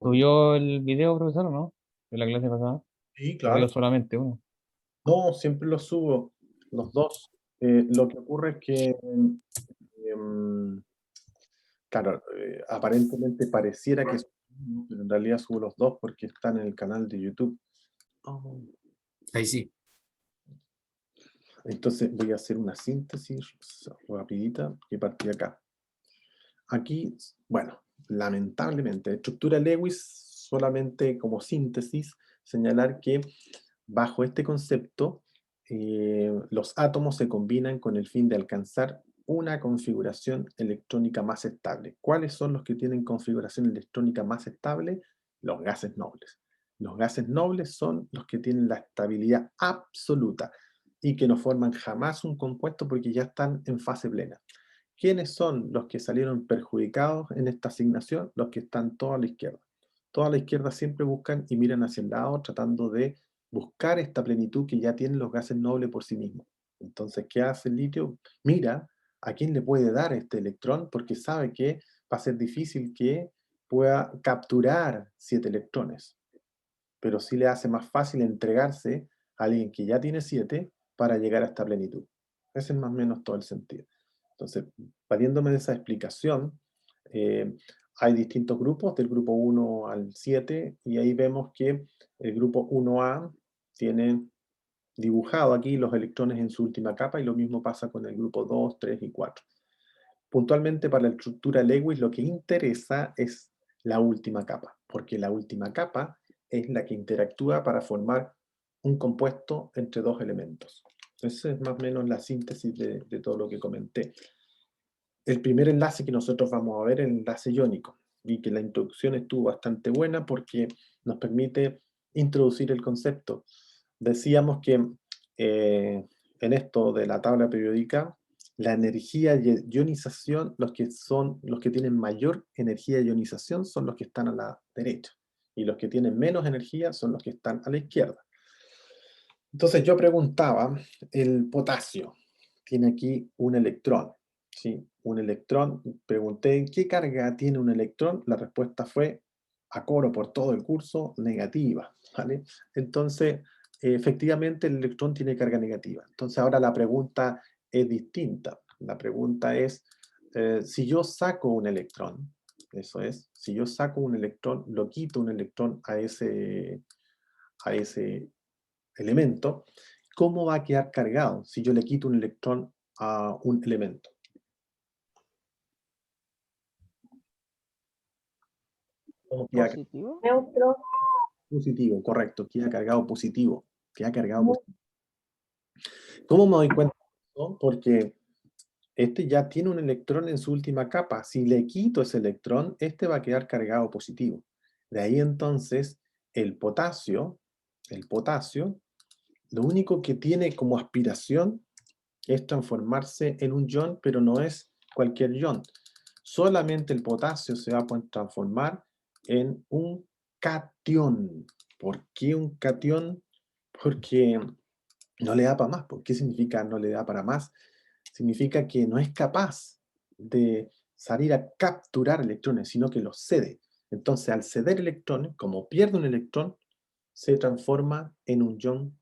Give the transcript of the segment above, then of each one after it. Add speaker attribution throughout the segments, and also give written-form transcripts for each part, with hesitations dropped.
Speaker 1: ¿Subió el video, profesor, o no? De la clase pasada.
Speaker 2: Sí,
Speaker 1: ¿O
Speaker 2: claro.
Speaker 1: vio solamente uno?
Speaker 2: No, siempre los subo, los dos. Lo que ocurre es que, em, claro, aparentemente pareciera que subo uno, pero en realidad subo los dos porque están en el canal de YouTube. Oh.
Speaker 3: Ahí sí.
Speaker 2: Entonces voy a hacer una síntesis rapidita que partí acá. Aquí, bueno, lamentablemente, estructura Lewis, solamente como síntesis, señalar que bajo este concepto, los átomos se combinan con el fin de alcanzar una configuración electrónica más estable. ¿Cuáles son los que tienen configuración electrónica más estable? Los gases nobles. Los gases nobles son los que tienen la estabilidad absoluta y que no forman jamás un compuesto porque ya están en fase plena. ¿Quiénes son los que salieron perjudicados en esta asignación? Los que están todos a la izquierda. Todos a la izquierda siempre buscan y miran hacia el lado tratando de buscar esta plenitud que ya tienen los gases nobles por sí mismos. Entonces, ¿qué hace el litio? Mira a quién le puede dar este electrón porque sabe que va a ser difícil que pueda capturar 7 electrones. Pero sí le hace más fácil entregarse a alguien que ya tiene 7 para llegar a esta plenitud. Ese es más o menos todo el sentido. Entonces, valiéndome de esa explicación, hay distintos grupos, del grupo 1 al 7, y ahí vemos que el grupo 1A tiene dibujado aquí los electrones en su última capa, y lo mismo pasa con el grupo 2, 3 y 4. Puntualmente para la estructura Lewis lo que interesa es la última capa, porque la última capa es la que interactúa para formar un compuesto entre dos elementos. Esa es más o menos la síntesis de todo lo que comenté. El primer enlace que nosotros vamos a ver es el enlace iónico, y que la introducción estuvo bastante buena porque nos permite introducir el concepto. Decíamos que en esto de la tabla periódica, la energía de ionización, los que tienen mayor energía de ionización son los que están a la derecha, y los que tienen menos energía son los que están a la izquierda. Entonces yo preguntaba, el potasio tiene aquí un electrón, ¿sí? Un electrón, pregunté, ¿qué carga tiene un electrón? La respuesta fue, a coro por todo el curso, negativa, ¿vale? Entonces, efectivamente el electrón tiene carga negativa. Entonces ahora la pregunta es distinta. La pregunta es, si yo saco un electrón, eso es, si yo saco un electrón, lo quito un electrón a ese elemento, ¿cómo va a quedar cargado si yo le quito un electrón a un elemento? ¿Cómo queda
Speaker 4: Positivo.
Speaker 5: Neutro.
Speaker 2: positivo? Correcto, queda cargado positivo. Queda cargado positivo. ¿Cómo me doy cuenta de eso? Porque este ya tiene un electrón en su última capa. Si le quito ese electrón, este va a quedar cargado positivo. De ahí entonces el potasio, lo único que tiene como aspiración es transformarse en un ion, pero no es cualquier ion. Solamente el potasio se va a poder transformar en un catión. ¿Por qué un catión? Porque no le da para más. ¿Por qué significa no le da para más? Significa que no es capaz de salir a capturar electrones, sino que los cede. Entonces, al ceder electrones, como pierde un electrón, se transforma en un ion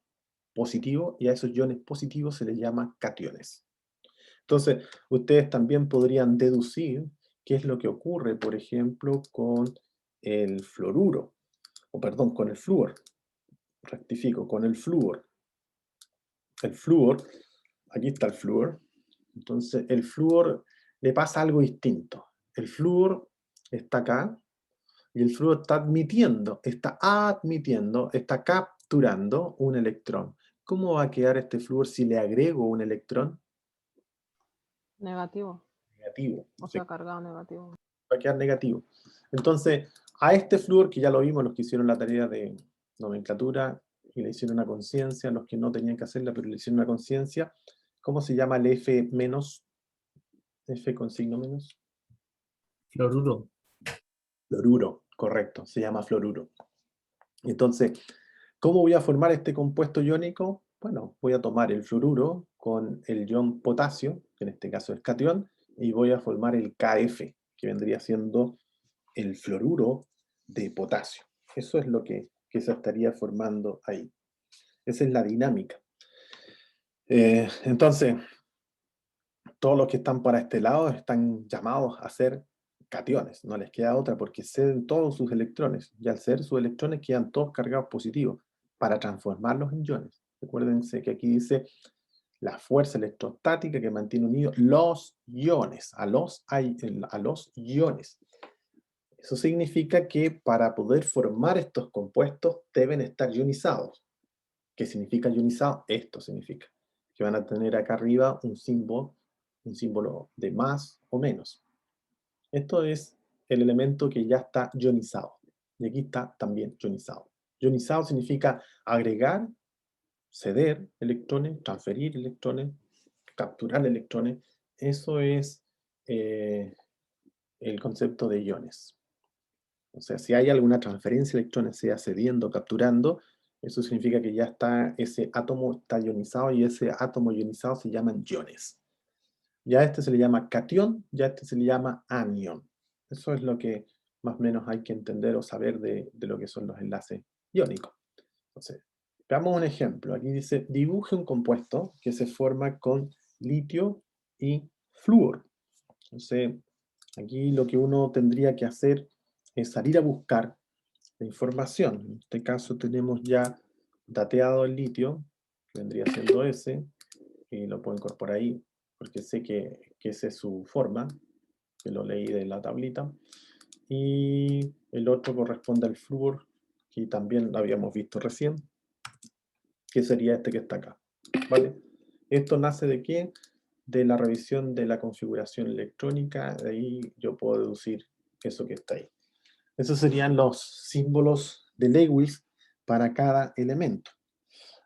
Speaker 2: positivo, y a esos iones positivos se les llama cationes. Entonces, ustedes también podrían deducir qué es lo que ocurre, por ejemplo, con el fluoruro, o perdón, con el flúor. Rectifico, con el flúor. El flúor, aquí está el flúor. Entonces, el flúor le pasa algo distinto. El flúor está acá, y el flúor está capturando un electrón. ¿Cómo va a quedar este flúor si le agrego un electrón?
Speaker 4: Negativo.
Speaker 2: Negativo.
Speaker 4: O sea, cargado negativo.
Speaker 2: Va a quedar negativo. Entonces, a este flúor, que ya lo vimos los que hicieron la tarea de nomenclatura y le hicieron una conciencia, los que no tenían que hacerla, pero le hicieron una conciencia, ¿cómo se llama el F menos? F con signo menos.
Speaker 3: Fluoruro.
Speaker 2: Fluoruro, correcto, se llama fluoruro. Entonces, ¿cómo voy a formar este compuesto iónico? Bueno, voy a tomar el fluoruro con el ion potasio, que en este caso es catión, y voy a formar el KF, que vendría siendo el fluoruro de potasio. Eso es lo que se estaría formando ahí. Esa es la dinámica. Entonces, todos los que están para este lado están llamados a ser cationes, no les queda otra porque ceden todos sus electrones, y al ceder sus electrones quedan todos cargados positivos para transformarlos en iones. Recuérdense que aquí dice la fuerza electrostática que mantiene unidos los iones, a los iones. Eso significa que para poder formar estos compuestos deben estar ionizados. ¿Qué significa ionizado? Esto significa que van a tener acá arriba un símbolo de más o menos. Esto es el elemento que ya está ionizado. Y aquí está también ionizado. Ionizado significa agregar, ceder electrones, transferir electrones, capturar electrones. Eso es el concepto de iones. O sea, si hay alguna transferencia de electrones, sea cediendo o capturando, eso significa que ya está, ese átomo está ionizado y ese átomo ionizado se llaman iones. Ya a este se le llama catión, ya a este se le llama anión. Eso es lo que más o menos hay que entender o saber de lo que son los enlaces iónicos. Entonces, veamos un ejemplo. Aquí dice, dibuje un compuesto que se forma con litio y flúor. Entonces, aquí lo que uno tendría que hacer es salir a buscar la información. En este caso tenemos ya dateado el litio, que vendría siendo ese, y lo puedo incorporar ahí, porque sé que esa es su forma, que lo leí de la tablita. Y el otro corresponde al flúor, que también lo habíamos visto recién, que sería este que está acá. ¿Vale? ¿Esto nace de qué? De la revisión de la configuración electrónica, de ahí yo puedo deducir eso que está ahí. Esos serían los símbolos de Lewis para cada elemento.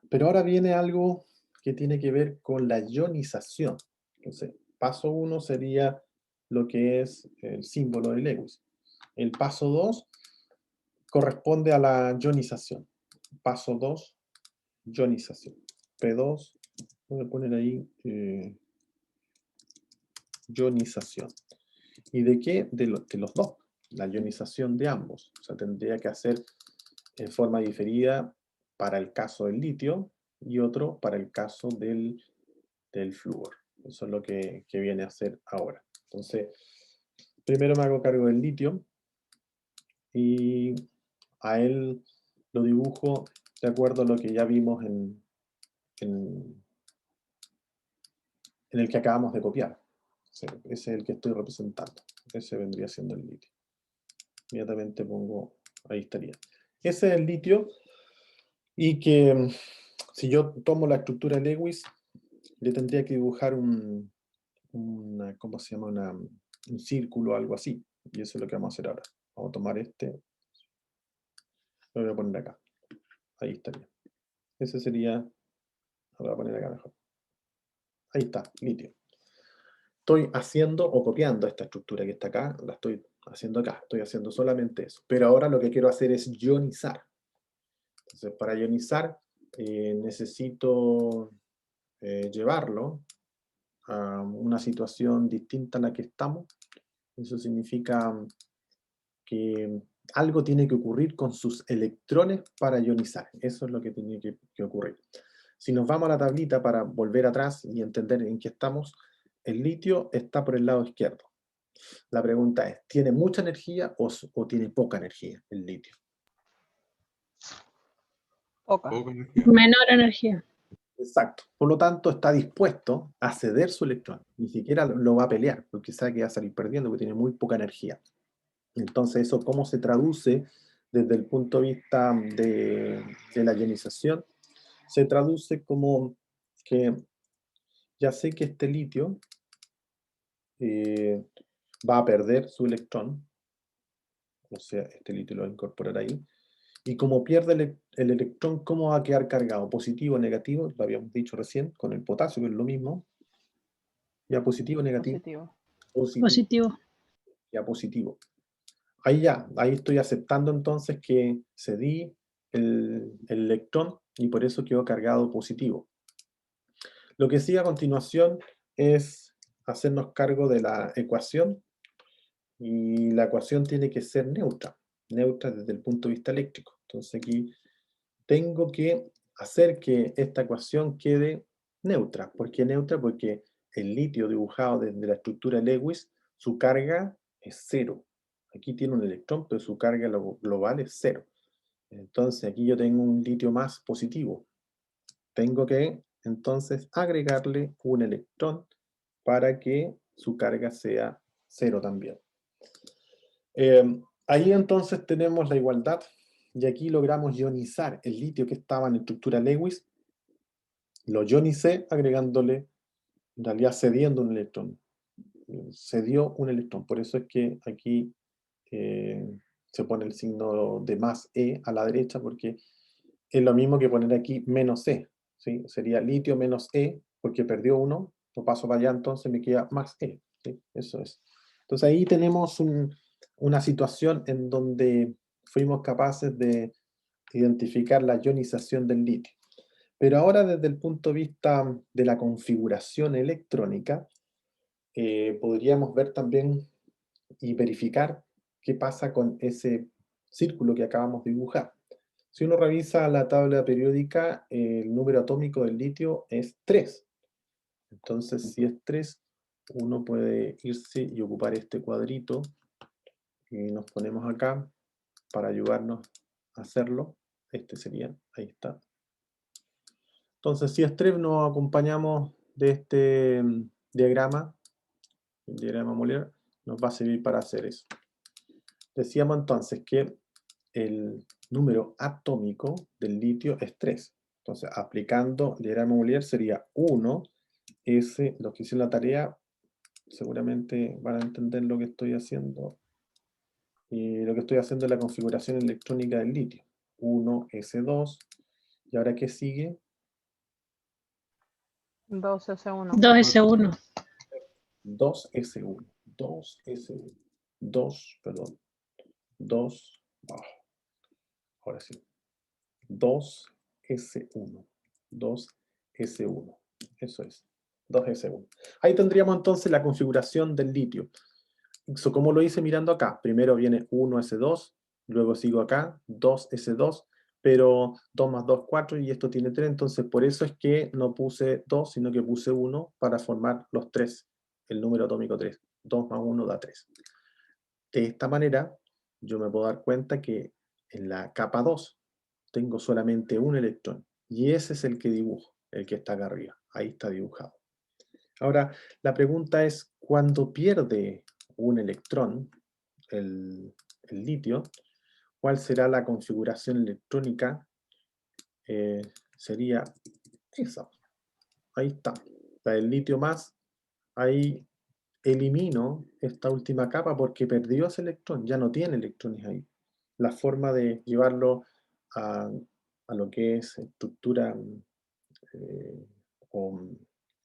Speaker 2: Pero ahora viene algo que tiene que ver con la ionización. Entonces, paso 1 sería lo que es el símbolo de Lewis. El paso 2 corresponde a la ionización. Paso 2, ionización. P2, voy a poner ahí ionización. ¿Y de qué? De los dos. La ionización de ambos. O sea, tendría que hacer en forma diferida para el caso del litio y otro para el caso del flúor. Eso es lo que viene a hacer ahora. Entonces, primero me hago cargo del litio y a él lo dibujo de acuerdo a lo que ya vimos en el que acabamos de copiar. Ese es el que estoy representando. Ese vendría siendo el litio. Inmediatamente pongo, ahí estaría. Ese es el litio y que si yo tomo la estructura Lewis, le tendría que dibujar ¿cómo se llama? Un círculo o algo así. Y eso es lo que vamos a hacer ahora. Vamos a tomar este, lo voy a poner acá. Ahí estaría. Ese sería, lo voy a poner acá mejor. Ahí está, litio. Estoy haciendo o copiando esta estructura que está acá, la estoy haciendo acá, estoy haciendo solamente eso. Pero ahora lo que quiero hacer es ionizar. Entonces, para ionizar, necesito llevarlo a una situación distinta a la que estamos. Eso significa que algo tiene que ocurrir con sus electrones para ionizar. Eso es lo que tiene que ocurrir. Si nos vamos a la tablita para volver atrás y entender en qué estamos, el litio está por el lado izquierdo. La pregunta es, ¿tiene mucha energía o tiene poca energía el litio?
Speaker 4: Poca.
Speaker 5: Menor energía.
Speaker 2: Exacto. Por lo tanto, está dispuesto a ceder su electrón. Ni siquiera lo va a pelear, porque sabe que va a salir perdiendo, porque tiene muy poca energía. Entonces, ¿eso cómo se traduce desde el punto de vista de la ionización? Se traduce como que ya sé que este litio va a perder su electrón, o sea, este litio lo voy a incorporar ahí, y como pierde el electrón, ¿cómo va a quedar cargado? ¿Positivo o negativo? Lo habíamos dicho recién, con el potasio, que es lo mismo. ¿Ya positivo o negativo?
Speaker 4: Positivo.
Speaker 5: Positivo.
Speaker 2: Ya positivo. Ahí estoy aceptando entonces que cedí el electrón y por eso quedó cargado positivo. Lo que sigue a continuación es hacernos cargo de la ecuación y la ecuación tiene que ser neutra. neutra desde el punto de vista eléctrico. Entonces aquí tengo que hacer que esta ecuación quede neutra. ¿Por qué neutra? Porque el litio dibujado desde la estructura Lewis, su carga es 0. Aquí tiene un electrón, pero su carga global es 0. Entonces aquí yo tengo un litio más positivo. Tengo que entonces agregarle un electrón para que su carga sea 0 también. Ahí entonces tenemos la igualdad y aquí logramos ionizar el litio que estaba en la estructura Lewis. Lo ionicé agregándole, en realidad cediendo un electrón. Cedió un electrón, por eso es que aquí se pone el signo de más E a la derecha, porque es lo mismo que poner aquí menos E, ¿sí? Sería litio menos E, porque perdió uno, lo paso para allá, entonces me queda más E, ¿sí? Eso es. Entonces ahí tenemos una situación en donde fuimos capaces de identificar la ionización del litio. Pero ahora desde el punto de vista de la configuración electrónica, podríamos ver también y verificar qué pasa con ese círculo que acabamos de dibujar. Si uno revisa la tabla periódica, el número atómico del litio es 3. Entonces, si es 3, uno puede irse y ocupar este cuadrito y nos ponemos acá para ayudarnos a hacerlo. Este sería, ahí está. Entonces, si es 3, nos acompañamos de este diagrama, el diagrama molecular, nos va a servir para hacer eso. Decíamos entonces que el número atómico del litio es 3. Entonces, aplicando el diagrama molecular sería 1, S, los que hicieron la tarea seguramente van a entender lo que estoy haciendo. Y lo que estoy haciendo es la configuración electrónica del litio. 1, S2. ¿Y ahora qué sigue?
Speaker 4: 2S1.
Speaker 5: 2S1.
Speaker 2: 2S1. 2S1. 2, perdón. 2. Ahora sí. 2S1. 2S1. Eso es. 2S1. Ahí tendríamos entonces la configuración del litio. ¿Cómo lo hice mirando acá? Primero viene 1S2, luego sigo acá, 2S2, pero 2 más 2, 4 y esto tiene 3, entonces por eso es que no puse 2, sino que puse 1 para formar los 3, el número atómico 3. 2 más 1 da 3. De esta manera, yo me puedo dar cuenta que en la capa 2 tengo solamente un electrón, y ese es el que dibujo, el que está acá arriba. Ahí está dibujado. Ahora, la pregunta es, cuando pierde un electrón, el litio, ¿cuál será la configuración electrónica? Sería esa. Ahí está. La del litio más. Ahí elimino esta última capa porque perdió ese electrón. Ya no tiene electrones ahí. La forma de llevarlo a lo que es estructura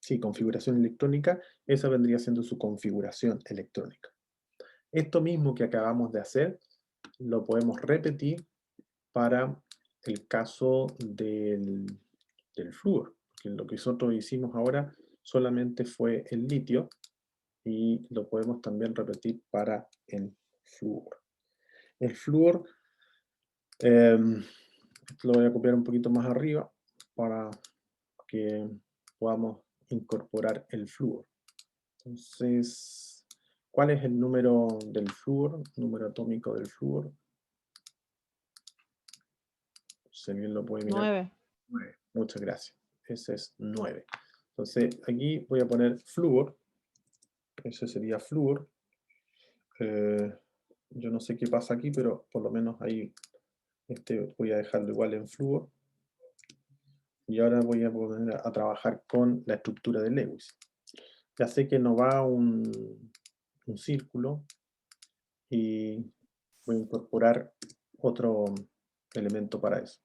Speaker 2: sí, configuración electrónica, esa vendría siendo su configuración electrónica. Esto mismo que acabamos de hacer, lo podemos repetir para el caso del flúor, porque lo que nosotros hicimos ahora solamente fue el litio, y lo podemos también repetir para el flúor. El flúor, lo voy a copiar un poquito más arriba para que podamos incorporar el flúor. Entonces, ¿cuál es el número del flúor? Número atómico del flúor. Si alguien lo puede mirar.
Speaker 4: 9.
Speaker 2: 9. Muchas gracias. Ese es 9. Entonces, aquí voy a poner flúor. Ese sería flúor. Yo no sé qué pasa aquí, pero por lo menos ahí voy a dejarlo igual en flúor. Y ahora voy a poner a trabajar con la estructura de Lewis. Ya sé que no va un círculo y voy a incorporar otro elemento para eso.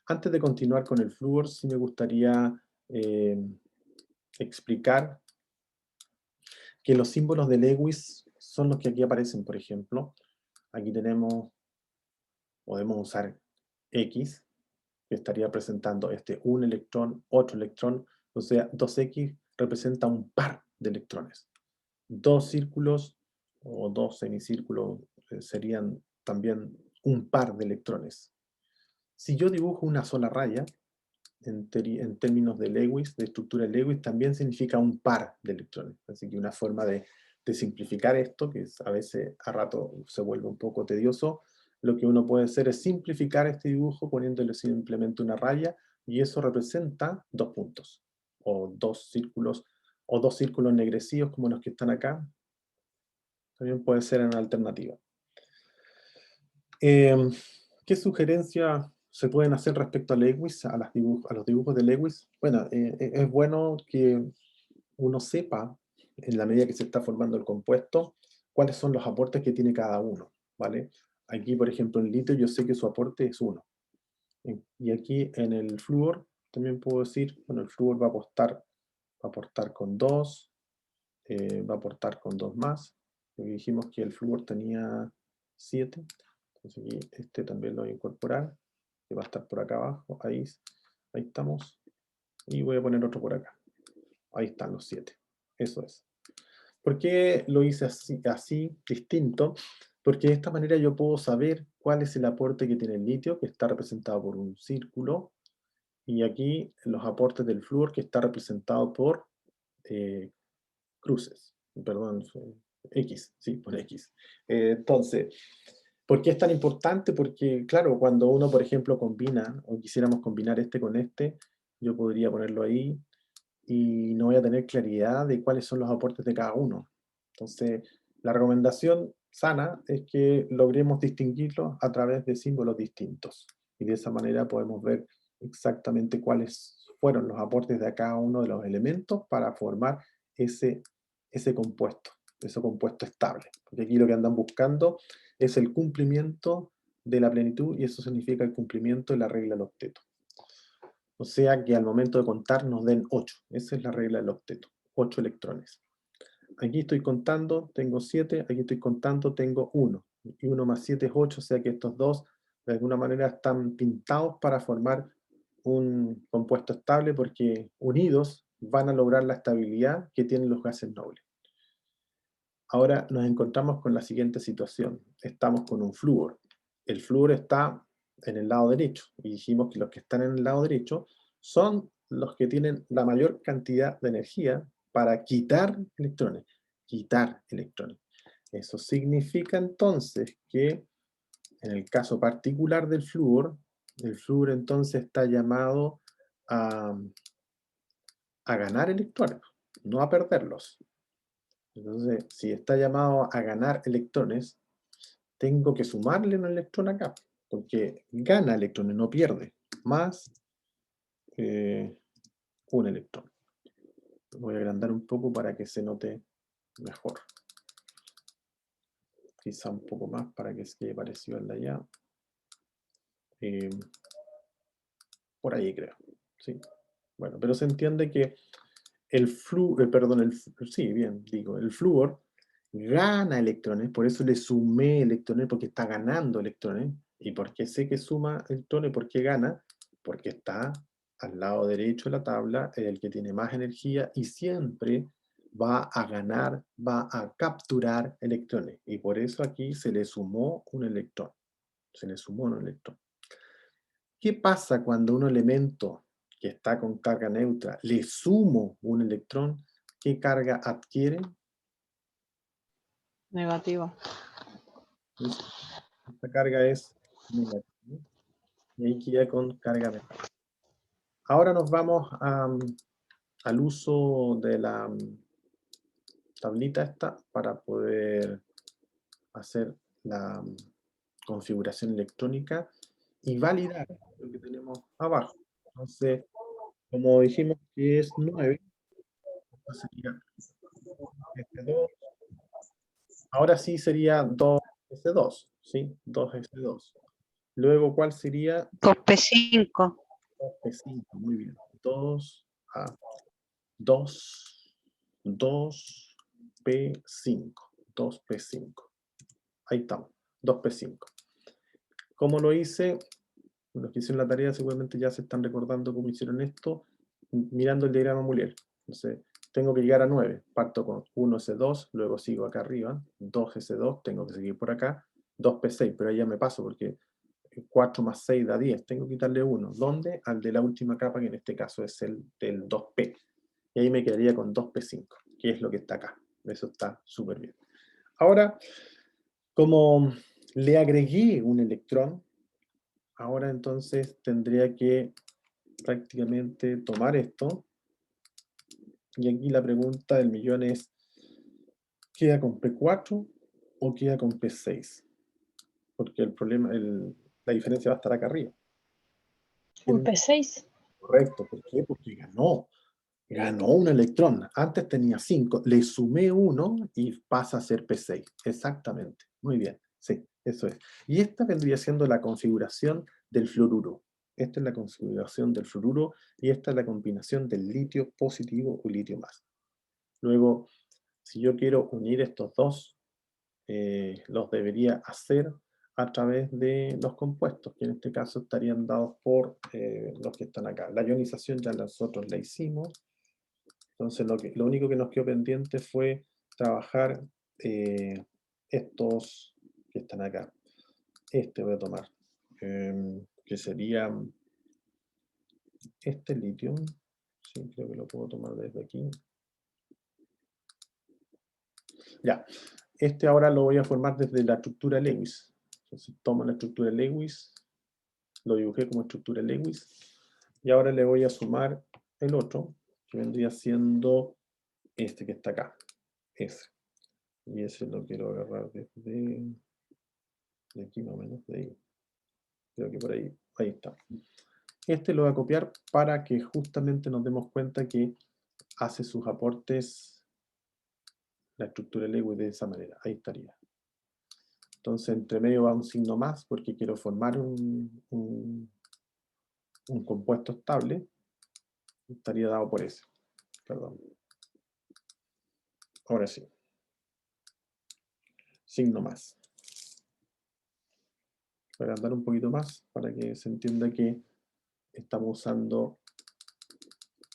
Speaker 2: Antes de continuar con el flúor, sí me gustaría explicar que los símbolos de Lewis son los que aquí aparecen, por ejemplo. Aquí podemos usar X, que estaría presentando un electrón, otro electrón, o sea, 2X representa un par de electrones. Dos círculos o dos semicírculos serían también un par de electrones. Si yo dibujo una sola raya, en términos de Lewis, de estructura Lewis, también significa un par de electrones. Así que una forma de simplificar esto, que a veces a rato se vuelve un poco tedioso, lo que uno puede hacer es simplificar este dibujo poniéndole simplemente una raya, y eso representa 2 puntos, o 2 círculos ennegrecidos como los que están acá. También puede ser en alternativa. ¿Qué sugerencias se pueden hacer respecto a Lewis, a los dibujos de Lewis? Bueno, es bueno que uno sepa, en la medida que se está formando el compuesto, cuáles son los aportes que tiene cada uno, ¿vale? Aquí, por ejemplo, en litio yo sé que su aporte es 1. Y aquí en el flúor también puedo decir, bueno, el flúor va a aportar con 2, va a aportar con 2 más, porque dijimos que el flúor tenía 7. Entonces aquí este también lo voy a incorporar, que va a estar por acá abajo, ahí estamos, y voy a poner otro por acá. Ahí están los 7, eso es. ¿Por qué lo hice así, distinto? Porque de esta manera yo puedo saber cuál es el aporte que tiene el litio, que está representado por un círculo, y aquí los aportes del flúor, que está representado por cruces, perdón, X, sí, por X. Entonces, ¿por qué es tan importante? Porque, claro, cuando uno, por ejemplo, combina, o quisiéramos combinar este con este, yo podría ponerlo ahí, y no voy a tener claridad de cuáles son los aportes de cada uno. Entonces, la recomendación sana es que logremos distinguirlos a través de símbolos distintos. Y de esa manera podemos ver exactamente cuáles fueron los aportes de cada uno de los elementos para formar ese compuesto estable. Porque aquí lo que andan buscando es el cumplimiento de la plenitud, y eso significa el cumplimiento de la regla del octeto. O sea que al momento de contar nos den 8. Esa es la regla del octeto. 8 electrones. Aquí estoy contando, tengo 7. Aquí estoy contando, tengo 1. Y 1 más 7 es 8. O sea que estos dos de alguna manera están pintados para formar un compuesto estable, porque unidos van a lograr la estabilidad que tienen los gases nobles. Ahora nos encontramos con la siguiente situación. Estamos con un flúor. El flúor está en el lado derecho, y dijimos que los que están en el lado derecho son los que tienen la mayor cantidad de energía para quitar electrones. Eso significa entonces que en el caso particular del flúor, el flúor entonces está llamado a ganar electrones, no a perderlos. Entonces, si está llamado a ganar electrones, tengo que sumarle un electrón acá, porque gana electrones, no pierde, más un electrón. Voy a agrandar un poco para que se note mejor. Quizá un poco más para que quede parecido al de allá. Por ahí creo. Sí. Bueno, pero se entiende que el flúor gana electrones, por eso le sumé electrones, porque está ganando electrones. ¿Y por qué sé que suma electrones? ¿Por qué gana? Porque está al lado derecho de la tabla, el que tiene más energía, y siempre va a ganar, va a capturar electrones. Y por eso aquí se le sumó un electrón. ¿Qué pasa cuando un elemento que está con carga neutra le sumo un electrón? ¿Qué carga adquiere?
Speaker 4: Negativo.
Speaker 2: Esta carga es negativa. Y ahí queda con carga negativa. Ahora nos vamos al uso de la tablita esta para poder hacer la configuración electrónica y validar lo que tenemos abajo. Entonces, como dijimos que es 9, sería S2. Ahora sí sería 2S2, ¿sí? 2S2. Luego, ¿cuál sería?
Speaker 4: 2P5.
Speaker 2: 2P5, muy bien. 2P5. 2P5. Ahí estamos, 2P5. ¿Cómo lo hice? Los que hicieron la tarea seguramente ya se están recordando cómo hicieron esto, mirando el diagrama Muller. Entonces, tengo que llegar a 9. Parto con 1S2, luego sigo acá arriba, 2S2, tengo que seguir por acá, 2p6, pero ahí ya me paso porque 4 más 6 da 10. Tengo que quitarle 1. ¿Dónde? Al de la última capa, que en este caso es el del 2p. Y ahí me quedaría con 2p5, que es lo que está acá. Eso está súper bien. Ahora, como le agregué un electrón, ahora entonces tendría que prácticamente tomar esto. Y aquí la pregunta del millón es, ¿queda con P4 o queda con P6? Porque el problema, la diferencia va a estar acá arriba.
Speaker 5: Un P6.
Speaker 2: Correcto. ¿Por qué? Porque ganó un electrón. Antes tenía 5, le sumé 1 y pasa a ser P6. Exactamente. Muy bien. Sí, eso es. Y esta vendría siendo la configuración del fluoruro. Esta es la configuración del fluoruro y esta es la combinación del litio positivo o litio más. Luego, si yo quiero unir estos dos, los debería hacer a través de los compuestos, que en este caso estarían dados por los que están acá. La ionización ya nosotros la hicimos. Entonces lo único que nos quedó pendiente fue trabajar estos que están acá. Este voy a tomar, que sería este litio. Sí, creo que lo puedo tomar desde aquí. Ya, este ahora lo voy a formar desde la estructura Lewis. Entonces tomo la estructura Lewis, lo dibujé como estructura Lewis, y ahora le voy a sumar el otro, que vendría siendo este que está acá, ese. Y ese lo quiero agarrar desde de aquí más o menos, de ahí. Creo que por ahí, ahí está. Este lo voy a copiar para que justamente nos demos cuenta que hace sus aportes la estructura Lewis de esa manera. Ahí estaría. Entonces, entre medio va un signo más porque quiero formar un compuesto estable. Estaría dado por ese. Perdón. Ahora sí. Signo más. Voy a agrandar un poquito más para que se entienda que estamos usando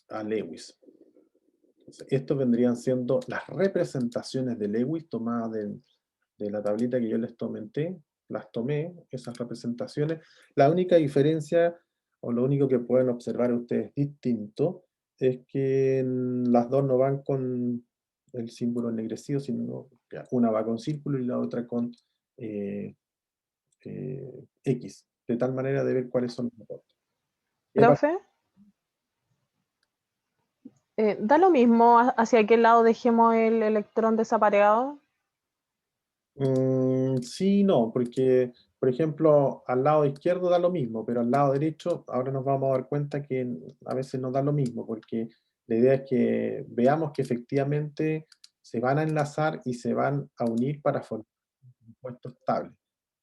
Speaker 2: a Lewis. Entonces, estos vendrían siendo las representaciones de Lewis tomadas de la tablita que yo les comenté. Las tomé, esas representaciones. La única diferencia, o lo único que pueden observar ustedes distinto, es que las dos no van con el símbolo ennegrecido, sino una va con círculo y la otra con X, de tal manera de ver cuáles son los aportes.
Speaker 6: Profe, ¿da lo mismo hacia qué lado dejemos el electrón desapareado?
Speaker 2: Sí, no, porque, por ejemplo, al lado izquierdo da lo mismo, pero al lado derecho ahora nos vamos a dar cuenta que a veces no da lo mismo, porque la idea es que veamos que efectivamente se van a enlazar y se van a unir para formar un compuesto estable.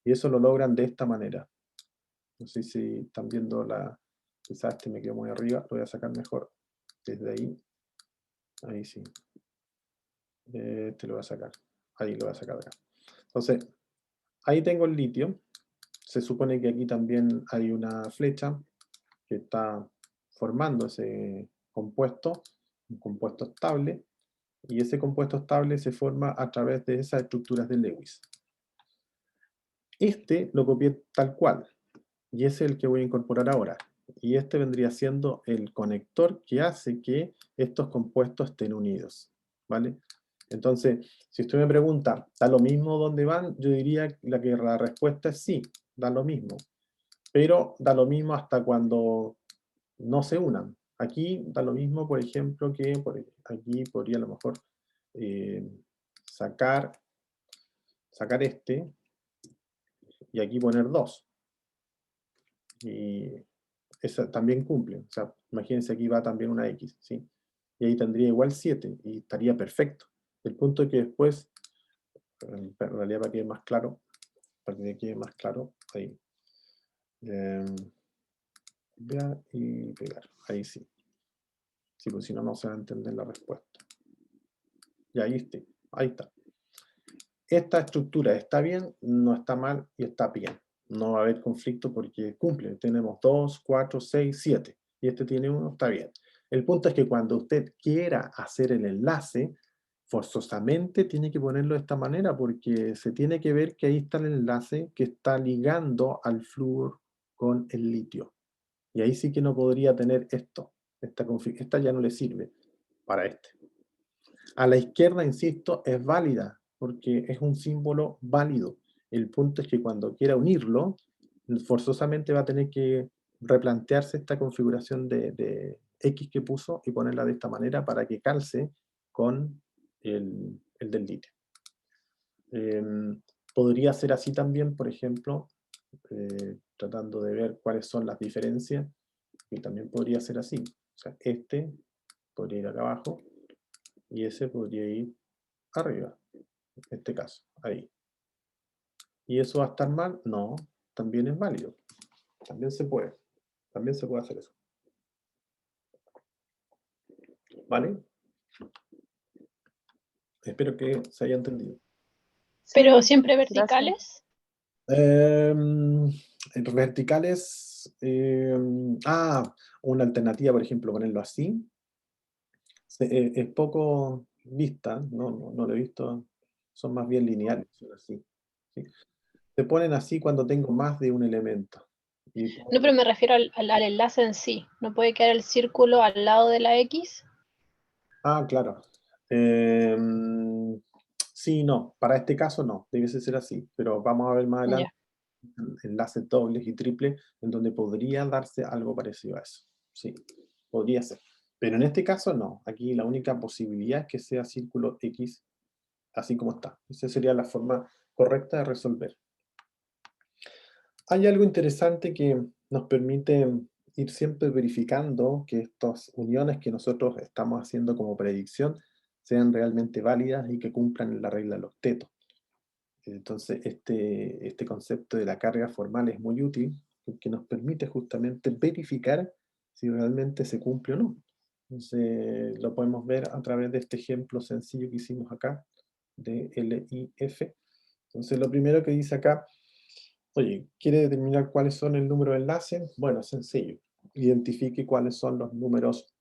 Speaker 2: Y eso lo logran de esta manera. No sé si están viendo quizás este me quedó muy arriba, lo voy a sacar mejor desde ahí. Ahí sí. Este lo voy a sacar. Ahí lo voy a sacar de acá. Entonces, ahí tengo el litio. Se supone que aquí también hay una flecha que está formando ese compuesto, un compuesto estable, y ese compuesto estable se forma a través de esas estructuras de Lewis. Este lo copié tal cual, y ese es el que voy a incorporar ahora. Y este vendría siendo el conector que hace que estos compuestos estén unidos, ¿vale? Entonces, si usted me pregunta, ¿da lo mismo dónde van? Yo diría que la respuesta es sí, da lo mismo. Pero da lo mismo hasta cuando no se unan. Aquí da lo mismo, por ejemplo, que aquí podría a lo mejor sacar este y aquí poner 2. Y esa también cumple. O sea, imagínense, aquí va también una X, ¿sí? Y ahí tendría igual 7 y estaría perfecto. El punto es que después, en realidad para que quede más claro, ahí. Vea y pegar. Ahí sí. Sí, pues si no, no se va a entender la respuesta. Y ahí está. Ahí está. Esta estructura está bien, no está mal y está bien. No va a haber conflicto porque cumple. Tenemos 2, 4, 6, 7. Y este tiene 1, está bien. El punto es que cuando usted quiera hacer el enlace, forzosamente tiene que ponerlo de esta manera porque se tiene que ver que ahí está el enlace que está ligando al flúor con el litio. Y ahí sí que no podría tener esto. Esta ya no le sirve para este. A la izquierda, insisto, es válida porque es un símbolo válido. El punto es que cuando quiera unirlo, forzosamente va a tener que replantearse esta configuración de X que puso y ponerla de esta manera para que calce con el del litio. Podría ser así también, por ejemplo, tratando de ver cuáles son las diferencias, y también podría ser así. O sea, este podría ir acá abajo y ese podría ir arriba, en este caso, ahí. ¿Y eso va a estar mal? No, también es válido. También se puede hacer eso. ¿Vale? Espero que se haya entendido.
Speaker 5: Pero
Speaker 6: Sí,
Speaker 5: siempre
Speaker 6: gracias.
Speaker 5: verticales.
Speaker 2: Verticales. Una alternativa, por ejemplo, ponerlo así. Es poco vista, no lo he visto. Son más bien lineales, son así. ¿Sí? Se ponen así cuando tengo más de un elemento. Y
Speaker 5: No, pero me refiero al enlace en sí. ¿No puede quedar el círculo al lado de la X?
Speaker 2: claro. Sí, no. Para este caso no. Debe ser así. Pero vamos a ver más adelante
Speaker 5: Ya.
Speaker 2: enlaces dobles y triples en donde podría darse algo parecido a eso. Sí, podría ser. Pero en este caso no. Aquí la única posibilidad es que sea círculo X así como está. Esa sería la forma correcta de resolver. Hay algo interesante que nos permite ir siempre verificando que estas uniones que nosotros estamos haciendo como predicción sean realmente válidas y que cumplan la regla del octeto. Entonces, este concepto de la carga formal es muy útil porque nos permite justamente verificar si realmente se cumple o no. Entonces, lo podemos ver a través de este ejemplo sencillo que hicimos acá, de LIF. Entonces, lo primero que dice acá, oye, ¿quiere determinar cuáles son el número de enlaces? Bueno, sencillo. Identifique cuáles son los números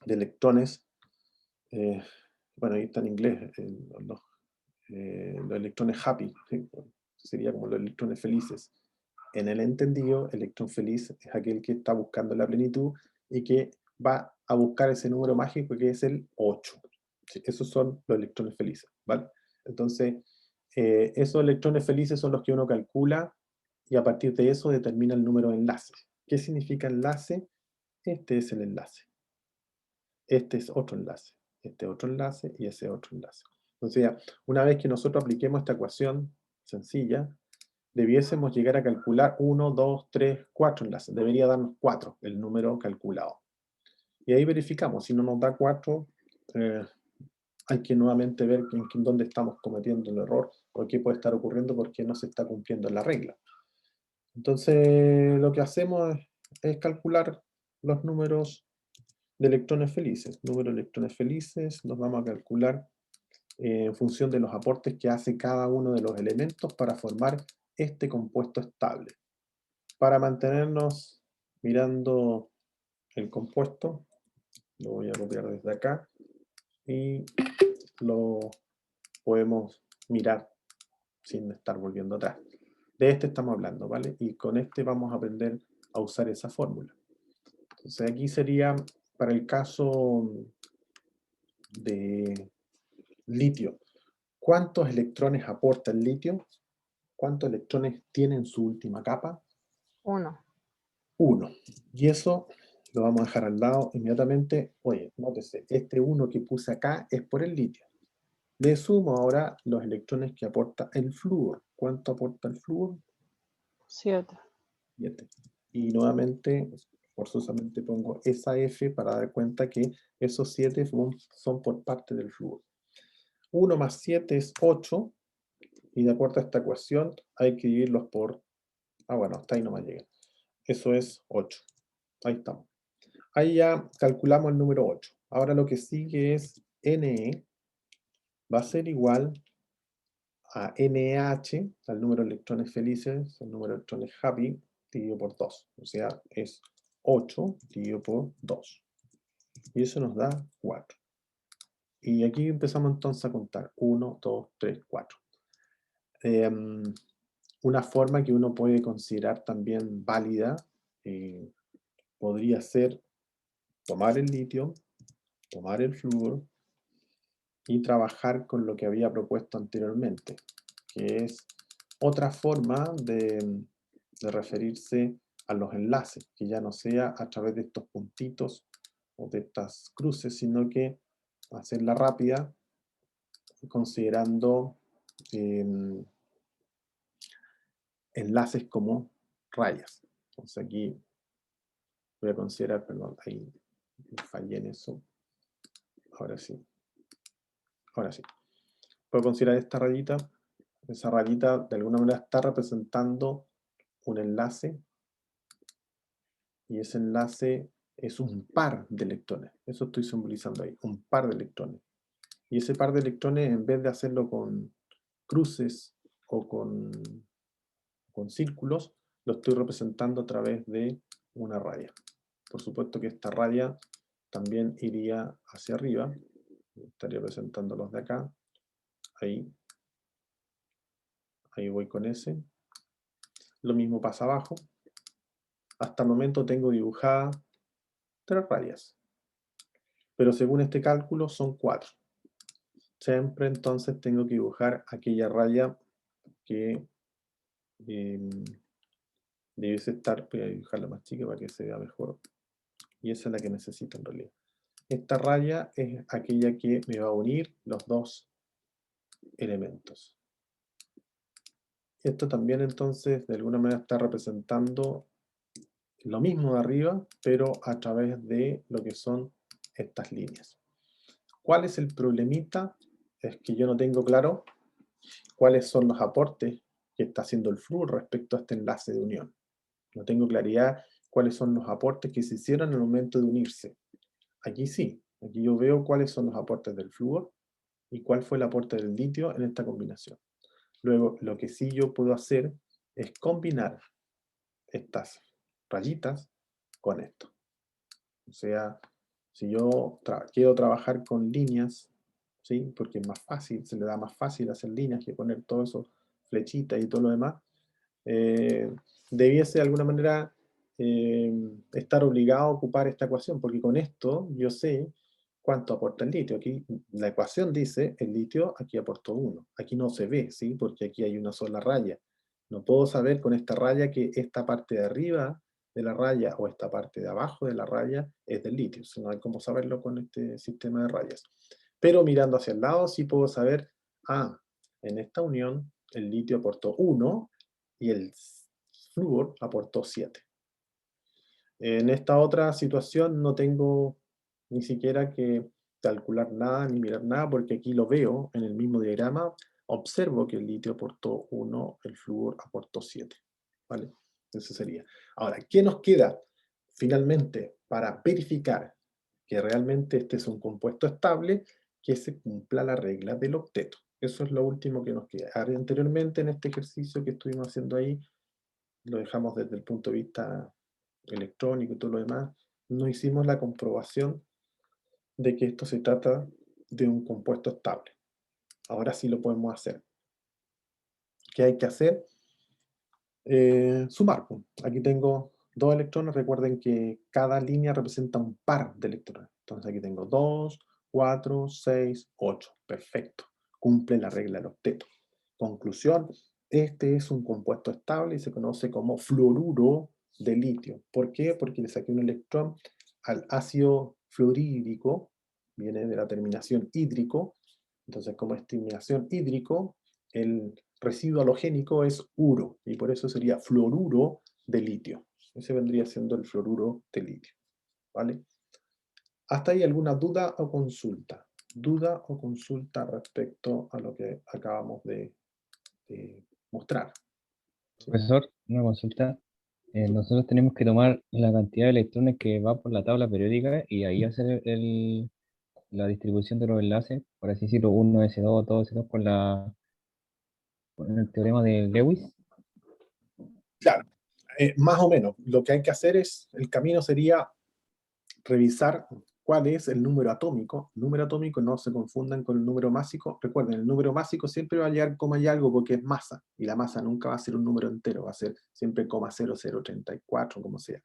Speaker 2: de electrones. Bueno, ahí está en inglés, los electrones happy, ¿sí? Sería como los electrones felices. En el entendido, electrón feliz es aquel que está buscando la plenitud y que va a buscar ese número mágico que es el 8. ¿Sí? Esos son los electrones felices, ¿vale? Entonces, esos electrones felices son los que uno calcula y a partir de eso determina el número de enlaces. ¿Qué significa enlace? Este es el enlace. Este es otro enlace. Este otro enlace y ese otro enlace. Entonces, una vez que nosotros apliquemos esta ecuación sencilla, debiésemos llegar a calcular 1, 2, 3, 4 enlaces. Debería darnos 4 el número calculado. Y ahí verificamos. Si no nos da 4, hay que nuevamente ver en dónde estamos cometiendo el error o qué puede estar ocurriendo porque no se está cumpliendo la regla. Entonces, lo que hacemos es calcular los números de electrones felices. Número de electrones felices los vamos a calcular en función de los aportes que hace cada uno de los elementos para formar este compuesto estable. Para mantenernos mirando el compuesto, lo voy a copiar desde acá y lo podemos mirar sin estar volviendo atrás. De este estamos hablando, ¿vale? Y con este vamos a aprender a usar esa fórmula. Entonces aquí sería para el caso de litio. ¿Cuántos electrones aporta el litio? ¿Cuántos electrones tiene en su última capa?
Speaker 6: 1.
Speaker 2: 1. Y eso lo vamos a dejar al lado inmediatamente. Oye, nótese, este 1 que puse acá es por el litio. Le sumo ahora los electrones que aporta el flúor. ¿Cuánto aporta el flúor?
Speaker 6: 7.
Speaker 2: 7. Y nuevamente, forzosamente pongo esa F para dar cuenta que esos 7 son por parte del flúor. 1 más 7 es 8. Y de acuerdo a esta ecuación hay que dividirlos por... bueno, hasta ahí no me llega. Eso es 8. Ahí estamos. Ahí ya calculamos el número 8. Ahora lo que sigue es NE va a ser igual a NH, al número de electrones felices, el número de electrones happy, dividido por 2. O sea, es 8 dividido por 2. Y eso nos da 4. Y aquí empezamos entonces a contar. 1, 2, 3, 4. Una forma que uno puede considerar también válida podría ser tomar el litio, tomar el flúor y trabajar con lo que había propuesto anteriormente, que es otra forma de referirse a los enlaces, que ya no sea a través de estos puntitos o de estas cruces, sino que hacerla rápida, considerando enlaces como rayas. Entonces aquí voy a considerar, perdón, ahí fallé en eso. Ahora sí. Ahora sí. Puedo considerar esta rayita. Esa rayita de alguna manera está representando un enlace. Y ese enlace es un par de electrones. Eso estoy simbolizando ahí. Un par de electrones. Y ese par de electrones, en vez de hacerlo con cruces o con círculos, lo estoy representando a través de una raya. Por supuesto que esta raya también iría hacia arriba. Estaría representando los de acá. Ahí. Ahí voy con ese. Lo mismo pasa abajo. Hasta el momento tengo dibujadas 3 rayas. Pero según este cálculo son 4. Siempre entonces tengo que dibujar aquella raya que debiese estar. Voy a dibujarla más chica para que se vea mejor. Y esa es la que necesito en realidad. Esta raya es aquella que me va a unir los dos elementos. Esto también entonces de alguna manera está representando lo mismo de arriba, pero a través de lo que son estas líneas. ¿Cuál es el problemita? Es que yo no tengo claro cuáles son los aportes que está haciendo el flúor respecto a este enlace de unión. No tengo claridad cuáles son los aportes que se hicieron en el momento de unirse. Aquí sí, aquí yo veo cuáles son los aportes del flúor y cuál fue el aporte del litio en esta combinación. Luego, lo que sí yo puedo hacer es combinar estas rayitas con esto. O sea, si yo quiero trabajar con líneas, ¿sí? Porque es más fácil, se le da más fácil hacer líneas que poner todo eso, flechitas y todo lo demás, debiese de alguna manera estar obligado a ocupar esta ecuación, porque con esto yo sé cuánto aporta el litio. Aquí la ecuación dice, el litio aquí aportó 1. Aquí no se ve, ¿sí? Porque aquí hay una sola raya. No puedo saber con esta raya que esta parte de arriba de la raya o esta parte de abajo de la raya es del litio. No hay cómo saberlo con este sistema de rayas. Pero mirando hacia el lado sí puedo saber, en esta unión el litio aportó 1 y el flúor aportó 7. En esta otra situación no tengo ni siquiera que calcular nada ni mirar nada, porque aquí lo veo en el mismo diagrama, observo que el litio aportó 1, el flúor aportó 7. ¿Vale? Eso sería. Ahora, ¿qué nos queda finalmente para verificar que realmente este es un compuesto estable? Que se cumpla la regla del octeto. Eso es lo último que nos queda. Anteriormente en este ejercicio que estuvimos haciendo ahí, lo dejamos desde el punto de vista electrónico y todo lo demás, no hicimos la comprobación de que esto se trata de un compuesto estable. Ahora sí lo podemos hacer. ¿Qué hay que hacer? Sumar. Aquí tengo 2 electrones. Recuerden que cada línea representa un par de electrones. Entonces aquí tengo 2, 4, 6, 8. Perfecto. Cumple la regla del octeto. Conclusión, este es un compuesto estable y se conoce como fluoruro de litio. ¿Por qué? Porque le saqué un electrón al ácido fluorídrico, viene de la terminación hídrico. Entonces, como es terminación hídrico, el residuo halogénico es uro, y por eso sería fluoruro de litio. Ese vendría siendo el fluoruro de litio. ¿Vale? ¿Hasta ahí alguna duda o consulta? ¿Duda o consulta respecto a lo que acabamos de mostrar? ¿Sí?
Speaker 1: Profesor, una consulta. Nosotros tenemos que tomar la cantidad de electrones que va por la tabla periódica y ahí hacer la distribución de los enlaces, por así decirlo, 1s2, 2s2 con el teorema de Lewis.
Speaker 2: Claro, más o menos. Lo que hay que hacer es, el camino sería revisar cuál es el número atómico. El número atómico no se confundan con el número másico. Recuerden, el número másico siempre va a llegar coma y algo porque es masa, y la masa nunca va a ser un número entero, va a ser siempre 0,0034, como sea.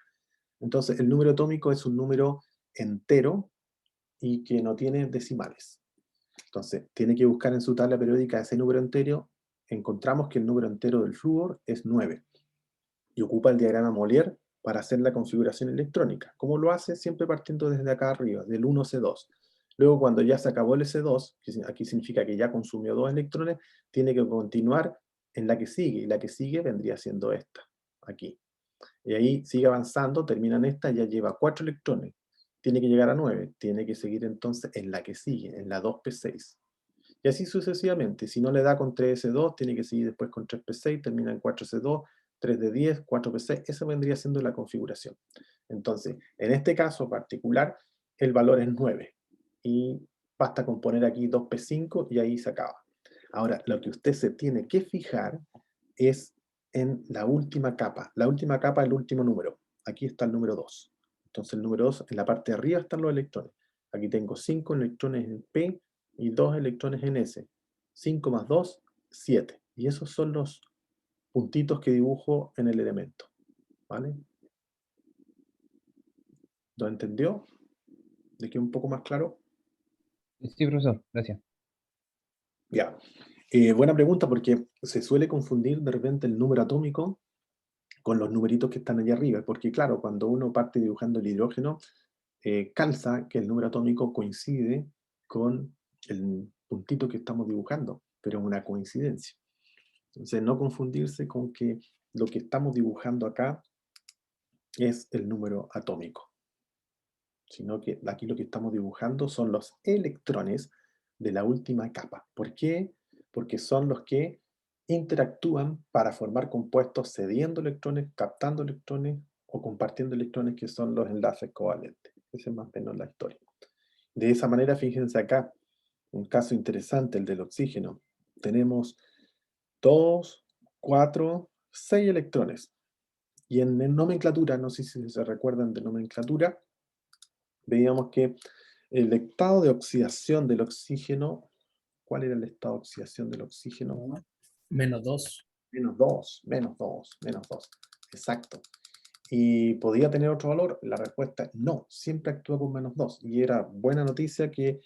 Speaker 2: Entonces, el número atómico es un número entero y que no tiene decimales. Entonces, tiene que buscar en su tabla periódica ese número entero. Encontramos que el número entero del flúor es 9 y ocupa el diagrama Molière para hacer la configuración electrónica. ¿Cómo lo hace? Siempre partiendo desde acá arriba, del 1C2. Luego, cuando ya se acabó el S2, que aquí significa que ya consumió 2 electrones, tiene que continuar en la que sigue, y la que sigue vendría siendo esta, aquí. Y ahí sigue avanzando, termina en esta, ya lleva 4 electrones. Tiene que llegar a 9, tiene que seguir entonces en la que sigue, en la 2p6. Y así sucesivamente. Si no le da con 3s2, tiene que seguir después con 3p6, termina en 4s2, 3d10, 4p6. Esa vendría siendo la configuración. Entonces, en este caso particular, el valor es 9. Y basta con poner aquí 2p5 y ahí se acaba. Ahora, lo que usted se tiene que fijar es en la última capa. La última capa es el último número. Aquí está el número 2. Entonces el número 2, en la parte de arriba están los electrones. Aquí tengo 5 electrones en P y 2 electrones en S. 5 más 2, 7. Y esos son los puntitos que dibujo en el elemento. ¿Vale? ¿Lo entendió? ¿De qué un poco más claro?
Speaker 1: Sí, profesor, gracias.
Speaker 2: Ya. Buena pregunta, porque se suele confundir de repente el número atómico con los numeritos que están allá arriba, porque claro, cuando uno parte dibujando el hidrógeno, calza que el número atómico coincide con el puntito que estamos dibujando, pero es una coincidencia. Entonces, no confundirse con que lo que estamos dibujando acá es el número atómico, sino que aquí lo que estamos dibujando son los electrones de la última capa. ¿Por qué? Porque son los que interactúan para formar compuestos cediendo electrones, captando electrones o compartiendo electrones, que son los enlaces covalentes. Esa es más o menos la historia. De esa manera, fíjense acá, un caso interesante, el del oxígeno. Tenemos 2, 4, 6 electrones. Y en nomenclatura, no sé si se recuerdan de nomenclatura, veíamos que el estado de oxidación del oxígeno, ¿cuál era el estado de oxidación del oxígeno?
Speaker 3: -2.
Speaker 2: Menos 2, menos 2, menos 2. Exacto. ¿Y podía tener otro valor? La respuesta es no, siempre actúa con menos 2. Y era buena noticia que,